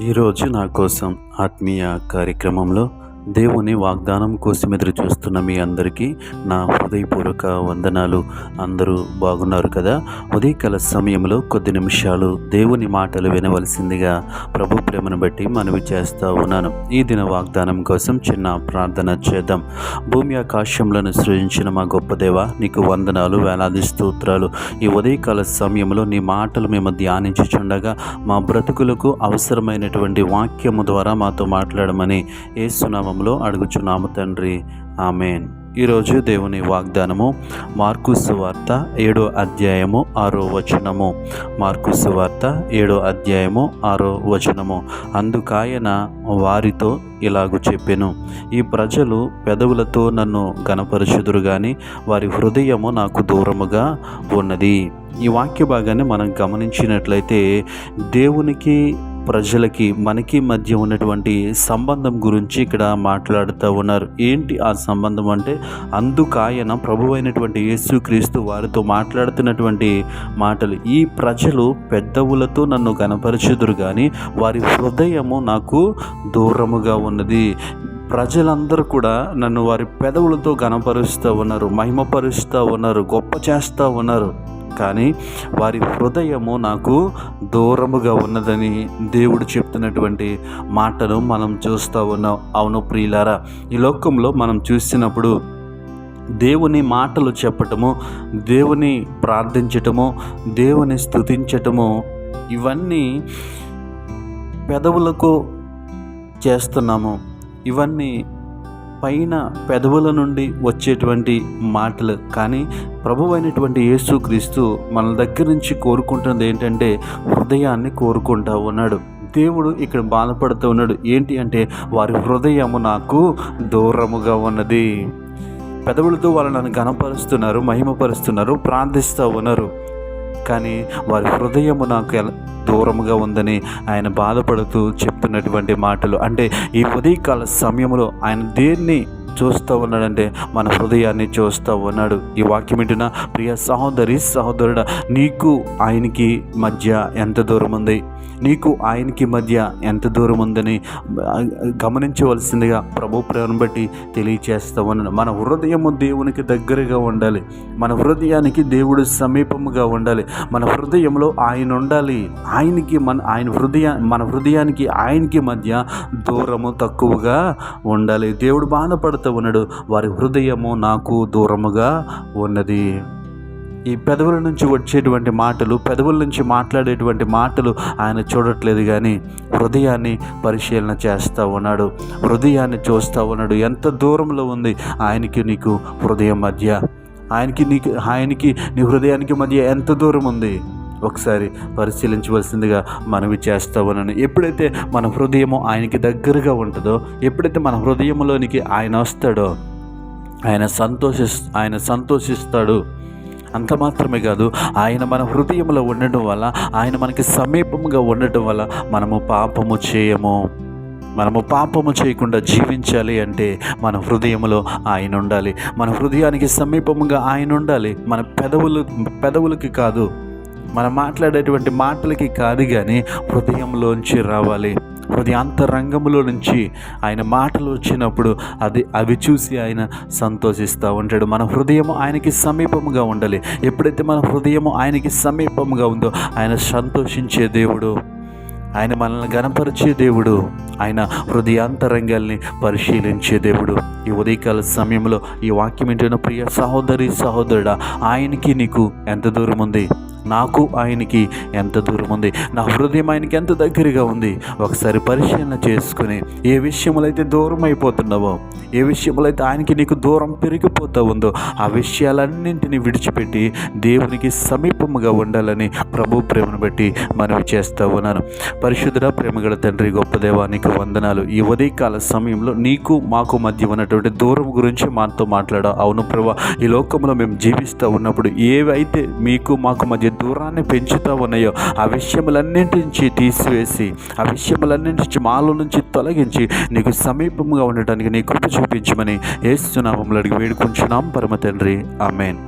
ఈరోజు నా కోసం ఆత్మీయ కార్యక్రమంలో దేవుని వాగ్దానం కోసం ఎదురు చూస్తున్న మీ అందరికీ నా హృదయపూర్వక వందనాలు. అందరూ బాగున్నారు కదా? ఉదయకాల సమయంలో కొద్ది నిమిషాలు దేవుని మాటలు వినవలసిందిగా ప్రభు ప్రేమను బట్టి మనవి చేస్తూ ఉన్నాను. ఈ దిన వాగ్దానం కోసం చిన్న ప్రార్థన చేద్దాం. భూమి ఆకాశంలను సృజించిన మా గొప్ప దేవ, నీకు వందనాలు, వేలాది స్తోత్రాలు. ఈ ఉదయకాల సమయంలో నీ మాటలు మేము ధ్యానించుచుండగా మా బ్రతుకులకు అవసరమైనటువంటి వాక్యము ద్వారా మాతో మాట్లాడమని యేసునామములో అడుగుచున్నాము తండ్రి, ఆమేన్. ఈరోజు దేవుని వాగ్దానము మార్కు సువార్త 7వ అధ్యాయము 6వ వచనము. మార్కు సువార్త 7వ అధ్యాయము 6వ వచనము. అందుకాయన వారితో ఇలాగు చెప్పెను, ఈ ప్రజలు పెదవులతో నన్ను గనపరచుదురు గాని వారి హృదయము నాకు దూరముగా ఉన్నది. ఈ వాక్య భాగాన్ని మనం గమనించినట్లయితే దేవునికి ప్రజలకి మనకి మధ్య ఉన్నటువంటి సంబంధం గురించి ఇక్కడ మాట్లాడుతూ ఉన్నారు. ఏంటి ఆ సంబంధం అంటే, అందుకాయన ప్రభు అయినటువంటి యేసుక్రీస్తు వారితో మాట్లాడుతున్నటువంటి మాటలు, ఈ ప్రజలు పెద్దవులతో నన్ను గనపరచుదురు కానీ వారి హృదయము నాకు దూరముగా ఉన్నది. ప్రజలందరూ కూడా నన్ను వారి పెదవులతో గనపరుస్తూ ఉన్నారు, మహిమపరుస్తూ ఉన్నారు, గొప్ప చేస్తూ ఉన్నారు, కానీ వారి హృదయము నాకు దూరముగా ఉన్నదని దేవుడు చెప్తున్నటువంటి మాటలు మనం చూస్తూ ఉన్నాం. అవును ప్రియులారా, ఈ లోకంలో మనం చూసినప్పుడు దేవుని మాటలు చెప్పటము, దేవుని ప్రార్థించటము, దేవుని స్తుతించటము, ఇవన్నీ పెదవులకు చేస్తున్నాము. ఇవన్నీ పైన పెదవుల నుండి వచ్చేటువంటి మాటలు. కానీ ప్రభువు అయినటువంటి యేసుక్రీస్తు మన దగ్గర నుంచి కోరుకుంటున్నది ఏంటంటే, హృదయాన్ని కోరుకుంటా ఉన్నాడు. దేవుడు ఇక్కడ బాధపడుతూ ఉన్నాడు. ఏంటి అంటే, వారి హృదయము నాకు దూరముగా ఉన్నది. పెదవులతో వాళ్ళు నన్ను ఘనపరుస్తున్నారు, మహిమపరుస్తున్నారు, ప్రార్థిస్తూ ఉన్నారు, కానీ వారి హృదయము నాకు దూరముగా ఉందని ఆయన బాధపడుతూ చెప్తున్నటువంటి మాటలు. అంటే ఈ ఉదయకాల సమయంలో ఆయన దేన్ని చూస్తూ ఉన్నాడంటే, మన హృదయాన్ని చూస్తూ ఉన్నాడు. ఈ వాక్యం వింటున్న ప్రియ సహోదరి సహోదరుడా, నీకు ఆయనకి మధ్య ఎంత దూరం ఉంది, నీకు ఆయనకి మధ్య ఎంత దూరం ఉందని గమనించవలసిందిగా ప్రభు ప్రేమను బట్టి తెలియచేస్తూ ఉన్నాను. మన హృదయము దేవునికి దగ్గరగా ఉండాలి, మన హృదయానికి దేవుడు సమీపముగా ఉండాలి, మన హృదయంలో ఆయన ఉండాలి. మన హృదయానికి ఆయనకి మధ్య దూరము తక్కువగా ఉండాలి. దేవుడు బాధపడుతూ ఉన్నాడు, వారి హృదయము నాకు దూరముగా ఉన్నది. ఈ పెదవుల నుంచి వచ్చేటువంటి మాటలు, పెదవుల నుంచి మాట్లాడేటువంటి మాటలు ఆయన చూడట్లేదు, కానీ హృదయాన్ని పరిశీలన చేస్తూ ఉన్నాడు, హృదయాన్ని చూస్తూ ఉన్నాడు. ఎంత దూరంలో ఉంది ఆయనకి నీకు హృదయం మధ్య, ఆయనకి నీ హృదయానికి మధ్య ఎంత దూరం ఉంది ఒకసారి పరిశీలించవలసిందిగా మనవి చేస్తూ ఉన్నాను. ఎప్పుడైతే మన హృదయము ఆయనకి దగ్గరగా ఉంటుందో, ఎప్పుడైతే మన హృదయంలోనికి ఆయన వస్తాడో ఆయన సంతోషిస్తాడు. అంత మాత్రమే కాదు, ఆయన మన హృదయంలో ఉండటం వల్ల, ఆయన మనకి సమీపంగా ఉండటం వల్ల మనము పాపము చేయకుండా జీవించాలి అంటే మన హృదయంలో ఆయన ఉండాలి, మన హృదయానికి సమీపంగా ఆయన ఉండాలి. మన పెదవులకి కాదు, మనం మాట్లాడేటువంటి మాటలకి కాదు, కానీ హృదయంలోంచి రావాలి. హృదయాంతరంగంలో నుంచి ఆయన మాటలు వచ్చినప్పుడు అవి చూసి ఆయన సంతోషిస్తూ ఉంటాడు. మన హృదయము ఆయనకి సమీపముగా ఉండాలి. ఎప్పుడైతే మన హృదయము ఆయనకి సమీపముగా ఉందో ఆయన సంతోషించే దేవుడు, ఆయన మనల్ని గణపరిచే దేవుడు, ఆయన హృదయాంతరంగాల్ని పరిశీలించే దేవుడు. ఈ ఉదయకాల సమయంలో ఈ వాక్యం వింటున్న ప్రియ సహోదరి సహోదరుడా, ఆయనకి నీకు ఎంత దూరం ఉంది, నాకు ఆయనకి ఎంత దూరం ఉంది, నా హృదయం ఆయనకి ఎంత దగ్గరగా ఉంది ఒకసారి పరిశీలన చేసుకుని, ఏ విషయంలో అయితే దూరం అయిపోతున్నావో, ఏ విషయంలో అయితే ఆయనకి నీకు దూరం పెరిగిపోతూ ఉందో, ఆ విషయాలన్నింటినీ విడిచిపెట్టి దేవునికి సమీపముగా ఉండాలని ప్రభు ప్రేమను బట్టి మనవి చేస్తూ ఉన్నాను. పరిశుద్ధ ప్రేమగల తండ్రి, గొప్ప దేవానికి వందనాలు. ఈ ఉదయకాల సమయంలో నీకు మాకు మధ్య ఉన్నటువంటి దూరం గురించి మాతో మాట్లాడావు. అవును ప్రభా, ఈ లోకంలో మేము జీవిస్తూ ఉన్నప్పుడు ఏవైతే మీకు మాకు మధ్య దూరాన్ని పెంచుతూ ఉన్నాయో ఆ విషయములన్నింటి నుంచి తీసివేసి, ఆ విషయములన్నింటి నుంచి మాలో నుంచి తొలగించి నీకు సమీపంగా ఉండటానికి నీ కృప చూపించమని యేసు నామములో అడిగి వేడుకుంటున్నాం పరమ తండ్రి, ఆమేన్.